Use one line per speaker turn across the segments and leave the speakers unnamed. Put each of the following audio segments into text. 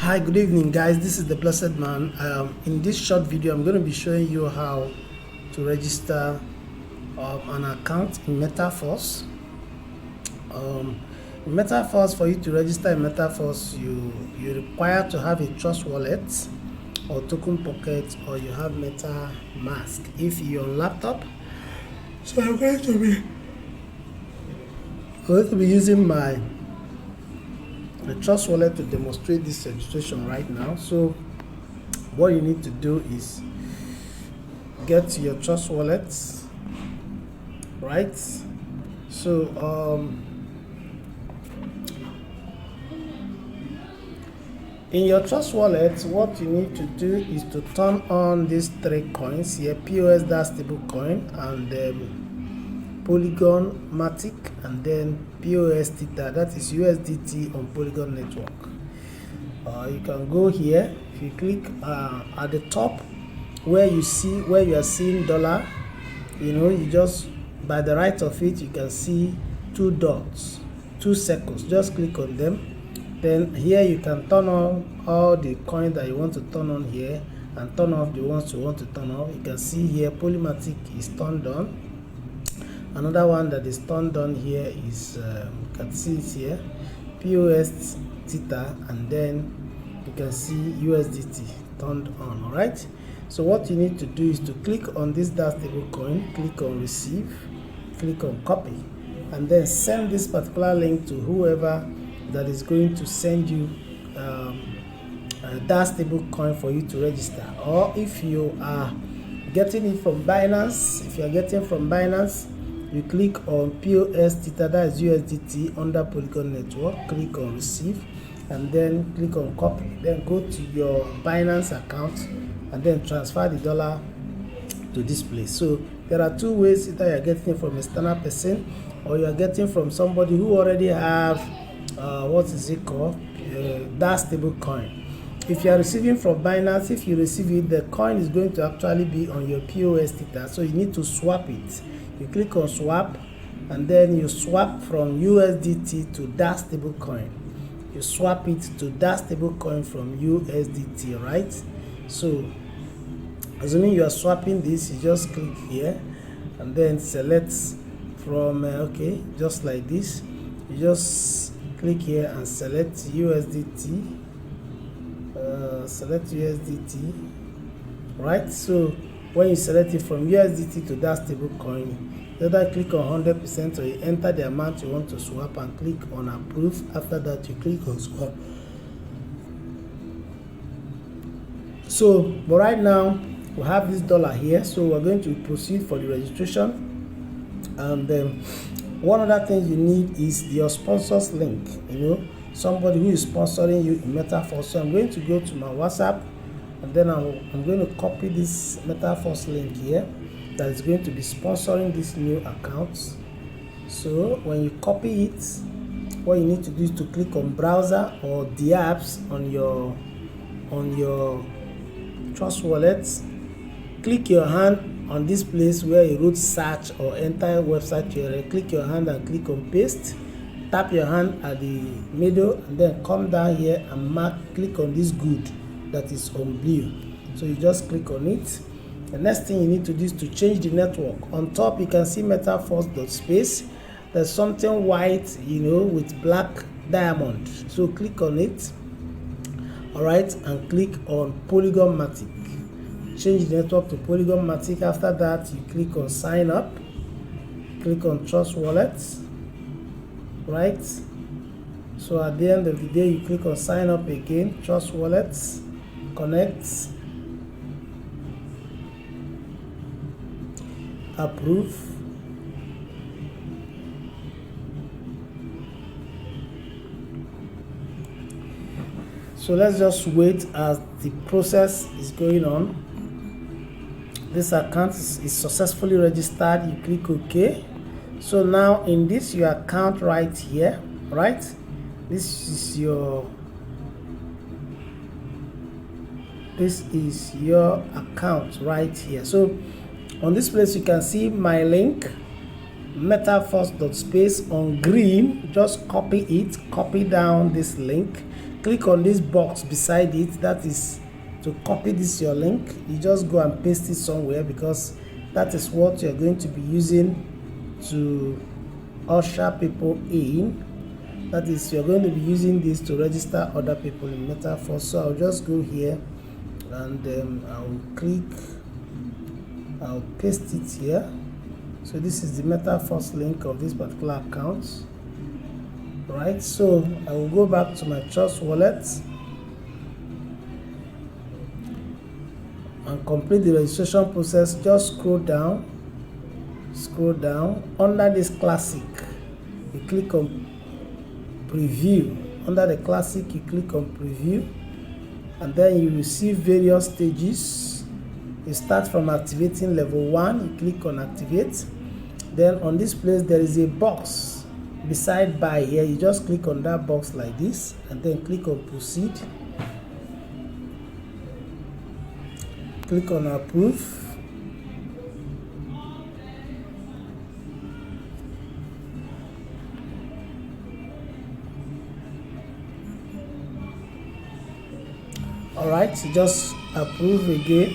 Hi, good evening guys, this is the Blessed Man. In this short video I'm going to be showing you how to register an account in MetaForce. In MetaForce, for you to register in MetaForce, you require to have a Trust Wallet or Token Pocket, or you have MetaMask if you're on laptop. So I'm going to be using my Trust Wallet to demonstrate this registration right now. So what you need to do is get to your Trust Wallet, right? So in your Trust Wallet, what you need to do is to turn on these three coins here: POS, that's stablecoin, and Polygon Matic, and then POS Theta, that is USDT on Polygon network. You can go here. If you click at the top where you are seeing dollar, you just, by the right of it, you can see two dots, 2 circles. Just click on them. Then here you can turn on all the coins that you want to turn on here, and turn off the ones you want to turn off. You can see here Polymatic is turned on. Another one that is turned on here is you can see it here, POS Theta, and then you can see USDT turned on. All right, so what you need to do is to click on this stable coin, click on receive, click on copy, and then send this particular link to whoever that is going to send you that stable coin for you to register. Or if you are getting it from Binance, you click on POS Theta, that is USDT under Polygon network, click on receive, and then click on copy. Then go to your Binance account and then transfer the dollar to this place. So there are two ways: either you are getting it from a external person, or you are getting from somebody who already have that stable coin. If you are receiving from Binance, if you receive it, the coin is going to actually be on your POS Theta, so you need to swap it. You click on swap, and then you swap from USDT to that stable coin. You swap it to that stable coin from USDT, right? So assuming you are swapping this, you just click here and then select from okay, just like this. You just click here and select USDT, right? So when you select it from USDT to that stable coin, you either click on 100% or you enter the amount you want to swap and click on approve. After that, you click on swap. So but right now we have this dollar here, so we're going to proceed for the registration. And one other thing you need is your sponsors link. Somebody who is sponsoring you in MetaForce. So I'm going to go to my WhatsApp, and then I'm going to copy this MetaForce link here that is going to be sponsoring this new account. So when you copy it, what you need to do is to click on browser or the apps on your Trust Wallet. Click your hand on this place where you wrote search or enter website URL. Click your hand and click on paste. Tap your hand at the middle, and then come down here and click on this good that is on blue. So you just click on it. The next thing you need to do is to change the network. On top you can see MetaForce.space. There's something white, with black diamond. So click on it. All right, and click on Polygon Matic. Change the network to Polygon Matic. After that, you click on sign up. Click on Trust Wallet. Right, so at the end of the day, you click on sign up again, Trust Wallet, connect, approve, so let's just wait as the process is going on. This account is successfully registered. You click OK. So now in this your account right here, right? This is your account right here. So on this place you can see my link, MetaForce.space on green. Just copy it, copy down this link, click on this box beside it, that is to copy this your link. You just go and paste it somewhere, because that is what you're going to be using to usher people in. That is, you're going to be using this to register other people in MetaForce. So I'll just go here and I'll paste it here. So this is the MetaForce link of this particular account. Right, so I will go back to my Trust wallet and complete the registration process. Just scroll down under this classic, you click on preview. Under the classic, you click on preview, and then you will see various stages. You start from activating level 1, you click on activate. Then on this place there is a box beside buy here. You just click on that box like this, and then click on proceed. Click on approve. Alright, so just approve again.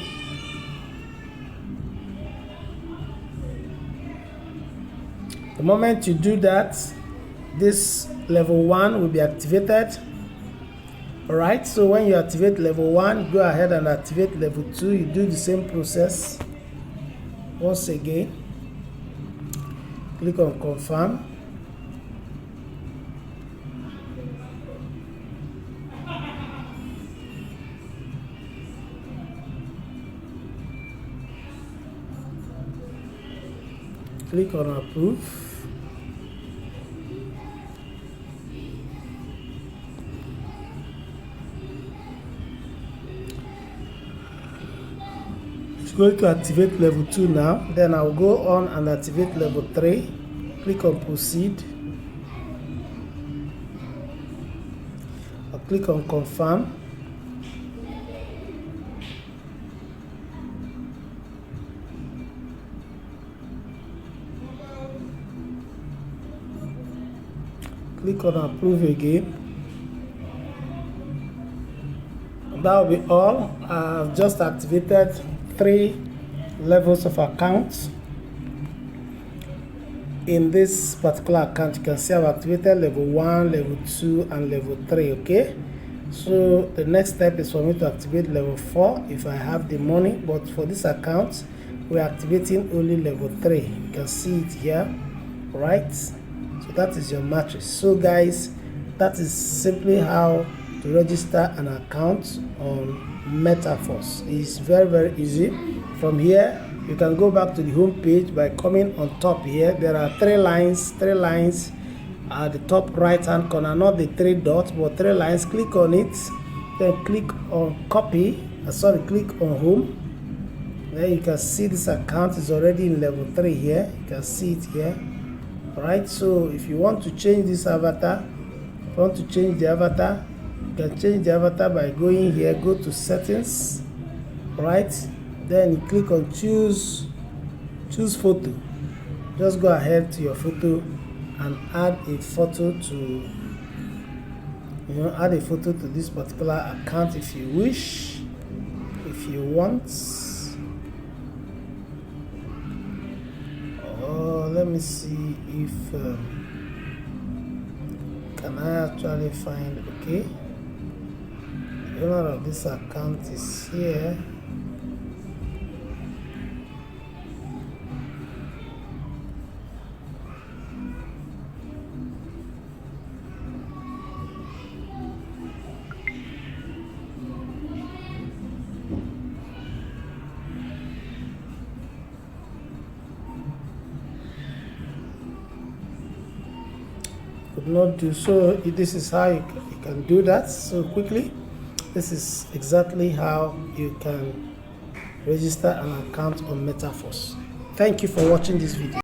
The moment you do that, this level 1 will be activated. Alright, so when you activate level 1, go ahead and activate level 2. You do the same process once again. Click on confirm. Click on approve. It's going to activate level 2 now. Then I'll go on and activate level 3. Click on proceed. I'll click on confirm. Click on approve again. That will be all. I've just activated 3 levels of accounts. In this particular account, you can see I've activated level 1, level 2, and level 3. Okay, so the next step is for me to activate level 4 if I have the money, but for this account we're activating only level 3. You can see it here, right? So that is your matrix. So guys, that is simply how to register an account on MetaForce. It's very easy. From here you can go back to the home page by coming on top here. There are 3 lines at the top right hand corner, not the 3 dots but 3 lines. Click on it, then click on copy, click on home. Then you can see this account is already in level 3 here. You can see it here. Alright, so if you want to change this avatar, if you want to change the avatar, you can change the avatar by going here, go to settings, right? Then you click on choose photo. Just go ahead to your photo and add a photo to this particular account if you wish, if you want. Let me see if can I actually find. Okay, the owner of this account is here. Could not do so. This is how you can do that so quickly. This is exactly how you can register an account on MetaForce. Thank you for watching this video.